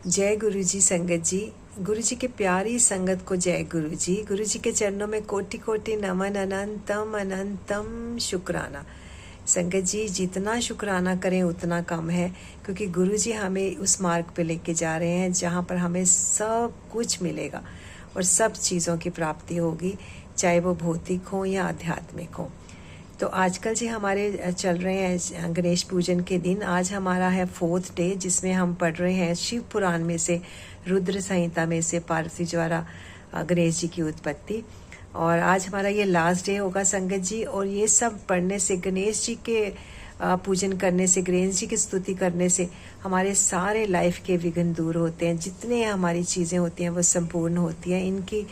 जय गुरु जी। संगत जी, गुरु जी के प्यारी संगत को जय गुरु जी। गुरु जी के चरणों में कोटि कोटि नमन, अनंतम अनंतम शुक्राना। संगत जी, जितना शुक्राना करें उतना कम है, क्योंकि गुरु जी हमें उस मार्ग पे लेके जा रहे हैं जहाँ पर हमें सब कुछ मिलेगा और सब चीज़ों की प्राप्ति होगी, चाहे वो भौतिक हो या आध्यात्मिक हो। तो आजकल जी हमारे चल रहे हैं गणेश पूजन के दिन। आज हमारा है 4th डे, जिसमें हम पढ़ रहे हैं शिव पुराण में से, रुद्र संहिता में से पार्वती द्वारा गणेश जी की उत्पत्ति। और आज हमारा ये लास्ट डे होगा संगत जी। और ये सब पढ़ने से, गणेश जी के पूजन करने से, गणेश जी की स्तुति करने से हमारे सारे लाइफ के विघ्न दूर होते हैं। जितने हमारी चीज़ें होती हैं वो संपूर्ण होती हैं। इनकी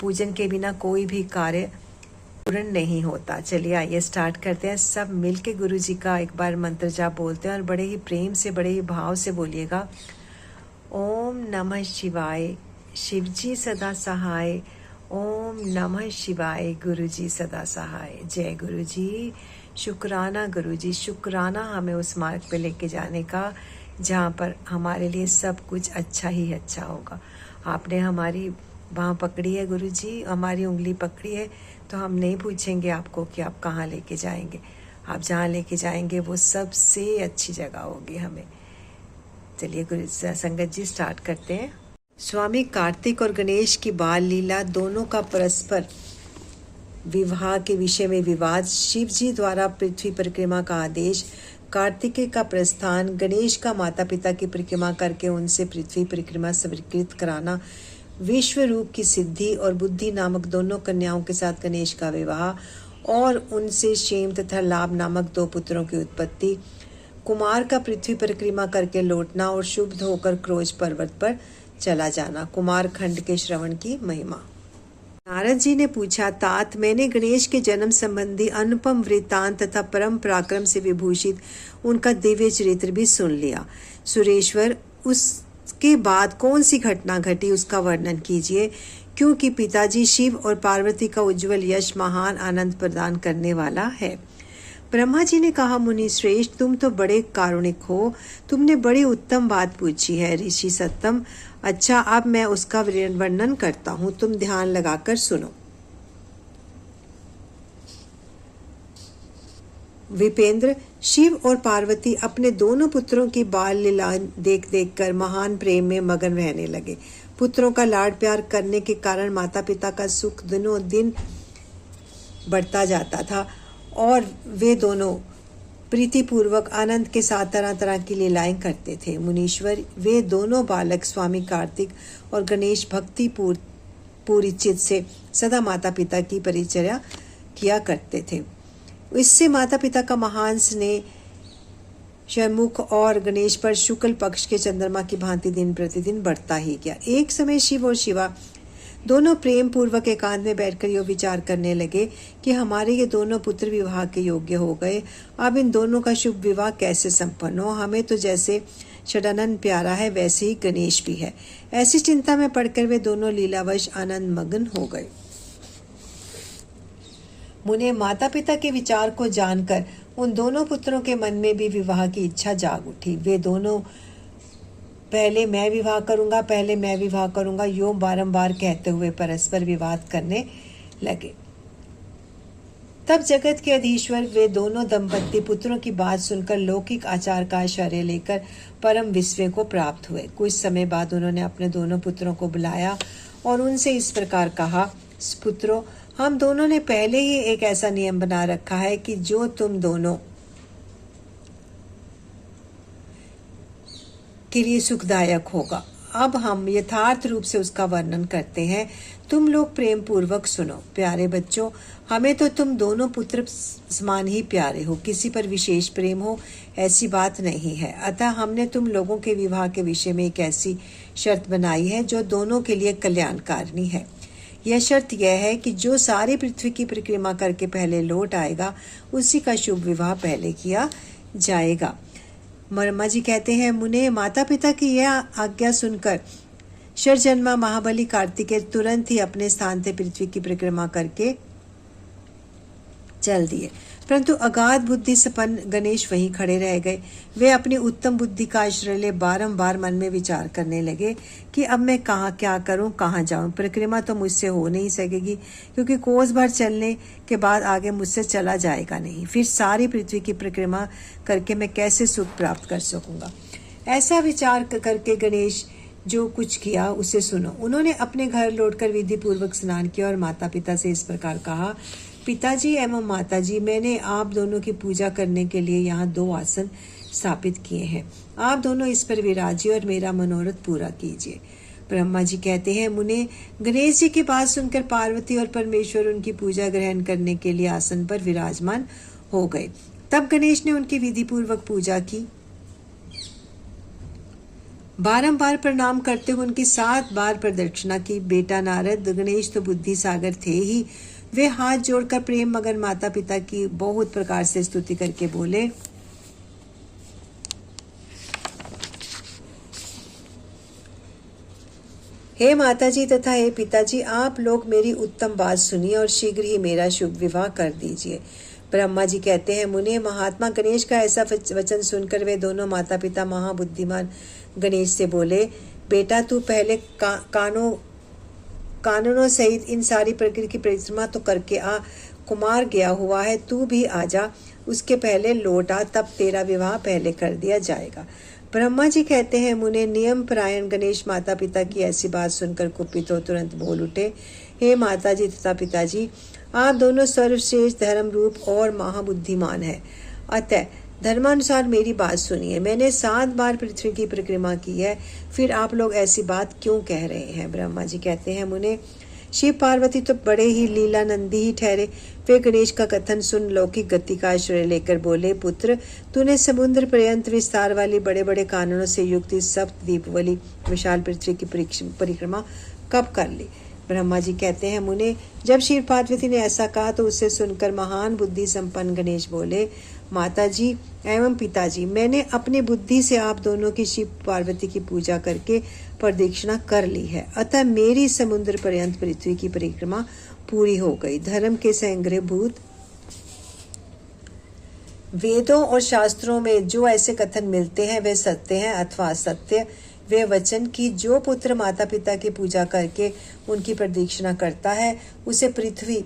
पूजन के बिना कोई भी कार्य पूर्ण नहीं होता। चलिए आइए स्टार्ट करते हैं। सब मिलके गुरु जी का एक बार मंत्र जाप बोलते हैं और बड़े ही प्रेम से, बड़े ही भाव से बोलिएगा। ओम नमः शिवाय, शिव जी सदा सहाय। ओम नमः शिवाय, गुरु जी सदा सहाय। जय गुरु जी। शुक्राना गुरु जी, शुक्राना हमें उस मार्ग पे लेके जाने का जहाँ पर हमारे लिए सब कुछ अच्छा ही अच्छा होगा। आपने हमारी बाँह पकड़ी है गुरु जी, हमारी उंगली पकड़ी है, तो हम नहीं पूछेंगे आपको कि आप कहाँ लेके जाएंगे। आप जहाँ लेके जाएंगे वो सबसे अच्छी जगह होगी हमें। चलिए गुरु संगत जी स्टार्ट करते हैं। स्वामी कार्तिक और गणेश की बाल लीला दोनों का परस्पर विवाह के विषय में विवाद, शिव जी द्वारा पृथ्वी परिक्रमा का आदेश, कार्तिकेय का प्रस्थान, गणेश का माता पिता की परिक्रमा करके उनसे पृथ्वी परिक्रमा स्वीकृत कराना, विश्व रूप की सिद्धि और बुद्धि नामक दोनों कन्याओं के साथ गणेश का विवाह और उनसे क्षेम तथा लाभ नामक 2 पुत्रों की उत्पत्ति, कुमार का पृथ्वी परिक्रमा करके लौटना और शुभ होकर क्रोज पर्वत पर चला जाना। कुमार खंड के श्रवण की महिमा। नारद जी ने पूछा, तात मैंने गणेश के जन्म संबंधी अनुपम वृत्तांत तथा परम पराक्रम से विभूषित उनका दिव्य चरित्र भी सुन लिया। सुरेश्वर, उसके बाद कौन सी घटना घटी उसका वर्णन कीजिए, क्योंकि पिताजी शिव और पार्वती का उज्जवल यश महान आनंद प्रदान करने वाला है। ब्रह्मा जी ने कहा, मुनि श्रेष्ठ, तुम तो बड़े कारुणिक हो, तुमने बड़ी उत्तम बात पूछी है ऋषि सत्तम। अच्छा, अब मैं उसका वर्णन करता हूँ, तुम ध्यान लगाकर सुनो। विपेंद्र, शिव और पार्वती अपने दोनों पुत्रों की बाल लीला देख देख कर महान प्रेम में मगन रहने लगे। पुत्रों का लाड प्यार करने के कारण माता पिता का सुख दिनों दिन बढ़ता जाता था और वे दोनों प्रीतिपूर्वक आनंद के साथ तरह तरह की लीलाएं करते थे। मुनीश्वर, वे दोनों बालक स्वामी कार्तिक और गणेश भक्ति पूरी चित से सदा माता पिता की परिचर्या किया करते थे। इससे माता पिता का महान स्नेह षणमुख और गणेश पर शुक्ल पक्ष के चंद्रमा की भांति दिन प्रतिदिन बढ़ता ही गया। एक समय शिव और शिवा दोनों प्रेम पूर्वक एकांत में बैठकर यो विचार करने लगे कि हमारे ये दोनों पुत्र विवाह के योग्य हो गए, अब इन दोनों का शुभ विवाह कैसे संपन्न हो। हमें तो जैसे षडानंद प्यारा है वैसे ही गणेश भी है। ऐसी चिंता में पड़कर वे दोनों लीलावश आनंद मग्न हो गए। मुने, माता पिता के विचार को जानकर उन दोनों पुत्रों के मन में भी विवाह की इच्छा जाग उठी। वे दोनों पहले मैं विवाह करूंगा, पहले मैं विवाह करूंगा यो बारंबार कहते हुए परस्पर विवाद करने लगे। तब जगत के अधीश्वर वे दोनों दंपत्ति पुत्रों की बात सुनकर लौकिक आचार का आश्रय लेकर परम विस्मय को प्राप्त हुए। कुछ समय बाद उन्होंने अपने दोनों पुत्रों को बुलाया और उनसे इस प्रकार कहा, पुत्रों, हम दोनों ने पहले ही एक ऐसा नियम बना रखा है कि जो तुम दोनों के लिए सुखदायक होगा। अब हम यथार्थ रूप से उसका वर्णन करते हैं, तुम लोग प्रेम पूर्वक सुनो। प्यारे बच्चों, हमें तो तुम दोनों पुत्र समान ही प्यारे हो, किसी पर विशेष प्रेम हो ऐसी बात नहीं है। अतः हमने तुम लोगों के विवाह के विषय में एक ऐसी शर्त बनाई है जो दोनों के लिए कल्याणकारिणी है। यह शर्त यह है कि जो सारी पृथ्वी की परिक्रमा करके पहले लौट आएगा उसी का शुभ विवाह पहले किया जाएगा। ब्रह्मा जी कहते हैं, मुने, माता पिता की यह आज्ञा सुनकर शरजन्मा महाबली कार्तिकेय तुरंत ही अपने स्थान से पृथ्वी की परिक्रमा करके चल दिए। परंतु अगाध बुद्धि संपन्न गणेश वहीं खड़े रह गए। वे अपनी उत्तम बुद्धि का आश्रय ले बारंबार मन में विचार करने लगे कि अब मैं कहाँ क्या करूं, कहाँ जाऊं। परिक्रमा तो मुझसे हो नहीं सकेगी, क्योंकि कोस भर चलने के बाद आगे मुझसे चला जाएगा नहीं। फिर सारी पृथ्वी की परिक्रमा करके मैं कैसे सुख प्राप्त कर सकूंगा। ऐसा विचार करके गणेश जो कुछ किया उसे सुनो। उन्होंने अपने घर लौटकर विधि पूर्वक स्नान किया और माता पिता से इस प्रकार कहा, पिताजी एवं माताजी, मैंने आप दोनों की पूजा करने के लिए यहाँ 2 आसन स्थापित किए हैं। आप दोनों इस पर विराजिए और मेरा मनोरथ पूरा कीजिए। ब्रह्मा जी कहते हैं, मुने, गणेश जी की बात सुनकर पार्वती और परमेश्वर उनकी पूजा ग्रहण करने के लिए आसन पर विराजमान हो गए। तब गणेश ने उनकी विधि पूर्वक पूजा की। बारंबार प्रणाम करते हुए उनकी 7 बार प्रदक्षिणा की। बेटा नारद, गणेश तो बुद्धि सागर थे ही। वे हाथ जोड़कर प्रेम मगन माता पिता की बहुत प्रकार से स्तुति करके बोले, हे माताजी तथा हे पिताजी, आप लोग मेरी उत्तम बात सुनिए और शीघ्र ही मेरा शुभ विवाह कर दीजिए। ब्रह्मा जी कहते हैं, मुने, महात्मा गणेश का ऐसा वचन सुनकर वे दोनों माता पिता महाबुद्धिमान गणेश से बोले, बेटा तू पहले कानूनों सहित इन सारी प्रकृति की परिक्रमा तो करके आ। कुमार गया हुआ है, तू भी आजा, उसके पहले लौट आ, तब तेरा विवाह पहले कर दिया जाएगा। ब्रह्मा जी कहते हैं, मुने, नियम परायण गणेश माता पिता की ऐसी बात सुनकर कुपित हो तुरंत बोल उठे, हे माता जी तथा पिताजी, आप दोनों सर्वश्रेष्ठ धर्म रूप और महाबुद्धिमान है। अतः धर्मानुसार मेरी बात सुनिए। मैंने 7 बार पृथ्वी की परिक्रमा की है, फिर आप लोग ऐसी बात क्यों कह रहे हैं। ब्रह्मा जी कहते हैं, मुने, शिव पार्वती तो बड़े ही लीलानंदी ही ठहरे। वे गणेश का कथन सुन लौकिक गति का आश्रय लेकर बोले, पुत्र, तूने समुद्र पर्यंत विस्तार वाली बड़े बड़े कानूनों से युक्त इस सप्त द्वीप वाली विशाल पृथ्वी की परिक्रमा कब कर ली। ब्रह्मा जी कहते हैं, मुने, जब शिव पार्वती ने ऐसा कहा तो उसे सुनकर महान बुद्धि संपन्न गणेश बोले, माताजी एवं पिताजी, मैंने अपनी बुद्धि से आप दोनों की शिव पार्वती की पूजा करके प्रदक्षिणा कर ली है। अतः मेरी समुद्र पर्यंत पृथ्वी की परिक्रमा पूरी हो गई। धर्म के संग्रहभूत वेदों और शास्त्रों में जो ऐसे कथन मिलते हैं वे सत्य हैं अथवा असत्य। वे वचन की जो पुत्र माता पिता की पूजा करके उनकी प्रदक्षिणा करता है उसे पृथ्वी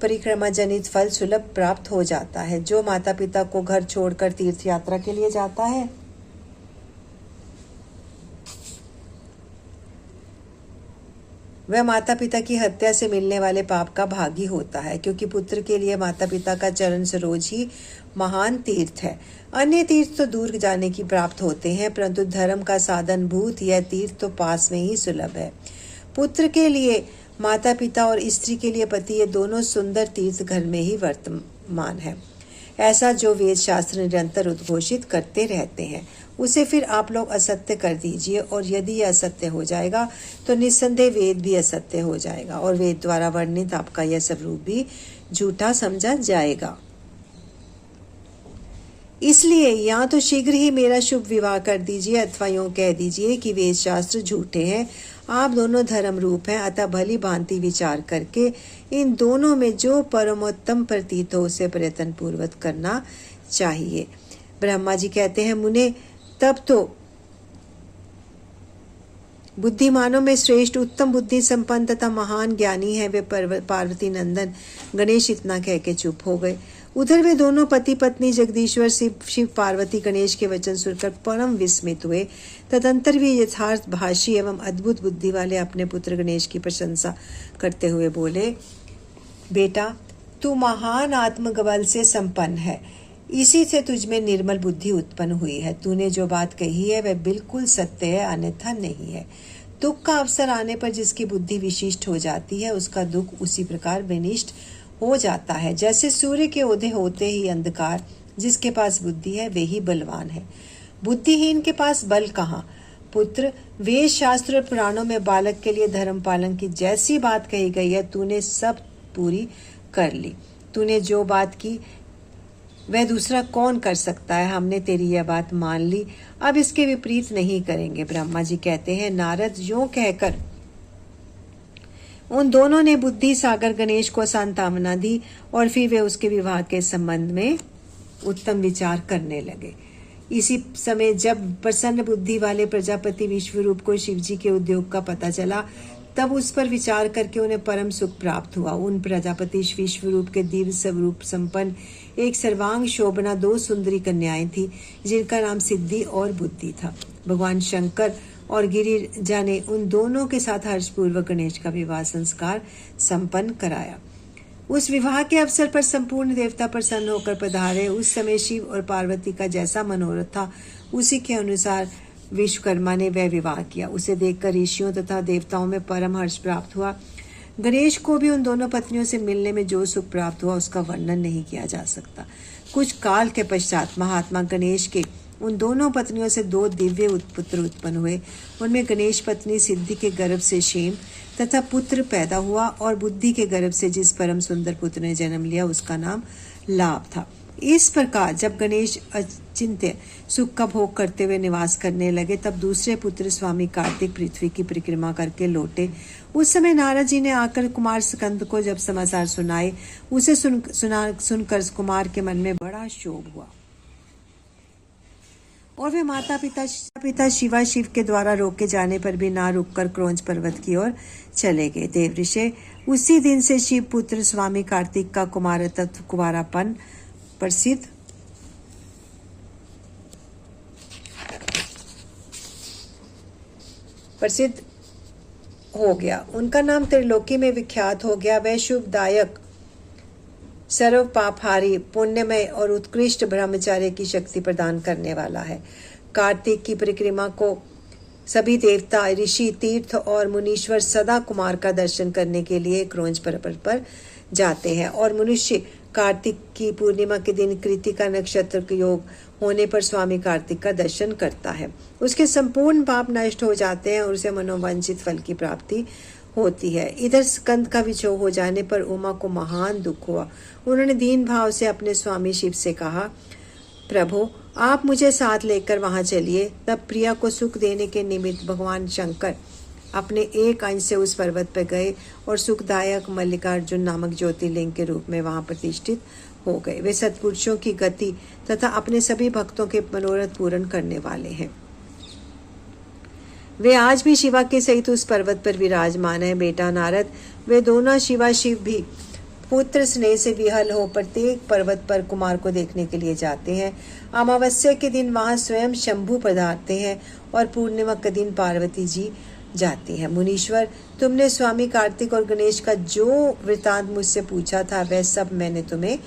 परिक्रमा जनित फल सुलभ प्राप्त हो जाता है। जो माता पिता को घर छोड़कर तीर्थ यात्रा के लिए जाता है वह माता पिता की हत्या से मिलने वाले पाप का भागी होता है, क्योंकि पुत्र के लिए माता पिता का चरण सरोज ही महान तीर्थ है। अन्य तीर्थ तो दूर जाने की प्राप्त होते हैं, परंतु धर्म का साधन भूत यह तीर्थ तो पास में ही सुलभ है। पुत्र के लिए माता पिता और स्त्री के लिए पति, ये दोनों सुंदर तीर्थ घर में ही वर्तमान है। ऐसा जो वेद शास्त्र निरंतर उद्घोषित करते रहते हैं उसे फिर आप लोग असत्य कर दीजिए, और यदि यह असत्य हो जाएगा तो निस्संदेह वेद भी असत्य हो जाएगा और वेद द्वारा वर्णित आपका यह स्वरूप भी झूठा समझा जाएगा। इसलिए या तो शीघ्र ही मेरा शुभ विवाह कर दीजिए अथवा यूं कह दीजिए कि वेद शास्त्र झूठे हैं। आप दोनों धर्म रूप हैं, अतः भली भांति विचार करके इन दोनों में जो परमोत्तम प्रतीत हो उसे प्रयत्न पूर्वक करना चाहिए। ब्रह्मा जी कहते हैं, मुने, तब तो बुद्धिमानों में श्रेष्ठ उत्तम बुद्धि संपन्न तथा महान ज्ञानी है वे पार्वती नंदन गणेश इतना कह के चुप हो गए। उधर वे दोनों पति पत्नी जगदीश्वर शिव पार्वती गणेश के वचन सुनकर परम विस्मित हुए। तदंतर भी यथार्थ भाषी एवं अद्भुत बुद्धि वाले अपने पुत्र गणेश की प्रशंसा करते हुए बोले, बेटा, तू महान आत्मबल से संपन्न है, इसी से तुझमें निर्मल बुद्धि उत्पन्न हुई है। तूने जो बात कही है वह बिल्कुल सत्य है, अन्यथा नहीं है। दुख का अवसर आने पर जिसकी बुद्धि विशिष्ट हो जाती है उसका दुख उसी प्रकार विनिष्ट हो जाता है। जैसे सूर्य के उदय होते ही अंधकार, जिसके पास बुद्धि है वे ही बलवान है, बुद्धिहीन के पास बल कहाँ। पुत्र, वेद शास्त्र और पुराणों में बालक के लिए धर्म पालन की जैसी बात कही गई है तूने सब पूरी कर ली। तूने जो बात की वह दूसरा कौन कर सकता है। हमने तेरी यह बात मान ली, अब इसके विपरीत नहीं करेंगे। ब्रह्मा जी कहते हैं, नारद, यूं कहकर उन दोनों ने बुद्धि सागर गणेश को सांत्वना दी और फिर वे उसके विवाह के संबंध में उत्तम विचार करने लगे। इसी समय जब प्रसन्न बुद्धि वाले प्रजापति विश्वरूप को शिवजी के उद्योग का पता चला, तब उस पर विचार करके उन्हें परम सुख प्राप्त हुआ। उन प्रजापति विश्वरूप के दिव्य स्वरूप संपन्न एक सर्वांग शोभना 2 सुंदरी कन्याएं थी, जिनका नाम सिद्धि और बुद्धि था। भगवान शंकर और गिरिजा ने उन दोनों के साथ हर्षपूर्वक गणेश का विवाह संस्कार संपन्न कराया। उस विवाह के अवसर पर संपूर्ण देवता प्रसन्न होकर पधारे। उस समय शिव और पार्वती का जैसा मनोरथ था, उसी के अनुसार विश्वकर्मा ने वह विवाह किया। उसे देखकर ऋषियों तथा देवताओं में परम हर्ष प्राप्त हुआ। गणेश को भी उन दोनों पत्नियों से मिलने में जो सुख प्राप्त हुआ, उसका वर्णन नहीं किया जा सकता। कुछ काल के पश्चात महात्मा गणेश के उन दोनों पत्नियों से 2 दिव्य पुत्र उत्पन्न हुए। उनमें गणेश पत्नी सिद्धि के गर्भ से क्षेम तथा पुत्र पैदा हुआ और बुद्धि के गर्भ से जिस परम सुंदर पुत्र ने जन्म लिया, उसका नाम लाभ था। इस प्रकार जब गणेश अचिंत्य सुख का भोग करते हुए निवास करने लगे, तब दूसरे पुत्र स्वामी कार्तिक पृथ्वी की परिक्रमा करके लौटे। उस समय नारद जी ने आकर कुमार स्कंद को जब समाचार सुनाए, उसे सुनकर कुमार के मन में बड़ा क्षोभ हुआ और वे माता पिता शिवा शिव के द्वारा रोके जाने पर भी ना रुककर क्रौंच पर्वत की ओर चले गए। देवऋषि उसी दिन से शिव पुत्र स्वामी कार्तिक का कुमारापन प्रसिद्ध हो गया। उनका नाम त्रिलोकी में विख्यात हो गया। वह शुभदायक, सर्व पापहारी, पुण्यमय और उत्कृष्ट ब्रह्मचार्य की शक्ति प्रदान करने वाला है। कार्तिक की परिक्रमा को सभी देवता, ऋषि, तीर्थ और मुनीश्वर सदा कुमार का दर्शन करने के लिए क्रौंच पर्वत पर जाते हैं और मनुष्य कार्तिक की पूर्णिमा के दिन कृतिका नक्षत्र के योग होने पर स्वामी कार्तिक का दर्शन करता है। उसके संपूर्ण पाप नष्ट हो जाते हैं और उसे मनोवांछित फल की प्राप्ति होती है। इधर स्कंद का विछोह हो जाने पर उमा को महान दुख हुआ। उन्होंने दीन भाव से अपने स्वामी शिव से कहा, प्रभु आप मुझे साथ लेकर वहां चलिए। तब प्रिया को सुख देने के निमित्त भगवान शंकर अपने एक अंश से उस पर्वत पर गए और सुखदायक मल्लिकार्जुन नामक ज्योतिर्लिंग के रूप में वहां प्रतिष्ठित हो गए। वे सत्पुरुषों की गति तथा अपने सभी भक्तों के मनोरथ पूर्ण करने वाले हैं। वे आज भी शिवा के सहित उस पर्वत पर विराजमान है। बेटा नारद, वे दोनों शिवा शिव भी पुत्र स्नेह से विहल हो प्रत्येक पर्वत पर कुमार को देखने के लिए जाते हैं। अमावस्या के दिन वहां स्वयं शंभु पधारते हैं और पूर्णिमा के दिन पार्वती जी जाती है। मुनीश्वर, तुमने स्वामी कार्तिक और गणेश का जो वृतांत मुझसे पूछा था, वह सब मैंने तुम्हें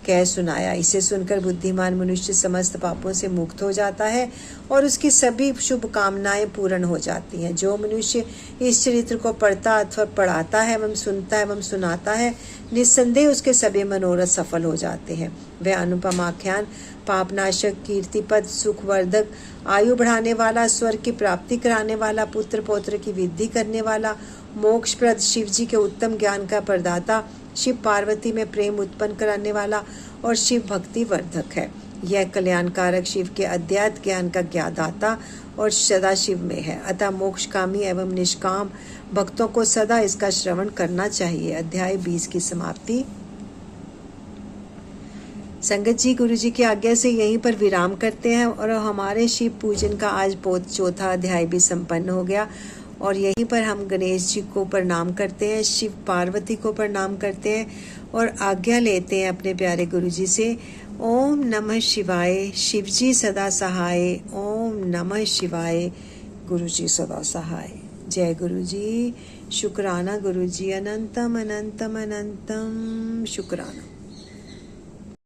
कह सुनाया। इसे सुनकर बुद्धिमान मनुष्य समस्त पापों से मुक्त हो जाता है और उसकी सभी शुभ कामनाएं पूर्ण हो जाती हैं। जो मनुष्य इस चरित्र को पढ़ता अथवा पढ़ाता है एवं सुनता है एवं सुनाता है, निस्संदेह उसके सभी मनोरथ सफल हो जाते हैं। वह अनुपम आख्यान, पापनाशक, कीर्तिपद, सुखवर्धक, आयु बढ़ाने वाला, स्वर्ग की प्राप्ति कराने वाला, पुत्र पौत्र की वृद्धि करने वाला, मोक्षप्रद, शिव जी के उत्तम ज्ञान का प्रदाता, शिव पार्वती में प्रेम उत्पन्न कराने वाला और शिव भक्ति वर्धक है। यह कल्याणकारक शिव के अध्यात्म ज्ञान का ज्ञादाता और सदा शिव में है। अतः मोक्षकामी एवं निष्काम भक्तों को सदा इसका श्रवण करना चाहिए। अध्याय 20 की समाप्ति। संगत जी, गुरु जी की आज्ञा से यहीं पर विराम करते हैं और हमारे शिव पूजन का आज चौथा अध्याय भी संपन्न हो गया और यहीं पर हम गणेश जी को प्रणाम करते हैं, शिव पार्वती को प्रणाम करते हैं और आज्ञा लेते हैं अपने प्यारे गुरु जी से। ओम नमः शिवाय, शिव जी सदा सहाय। ओम नमः शिवाय, गुरु जी सदा सहाय। जय गुरु जी। शुक्राना गुरु जी, अनंतम अनंतम अनंतम शुक्राना।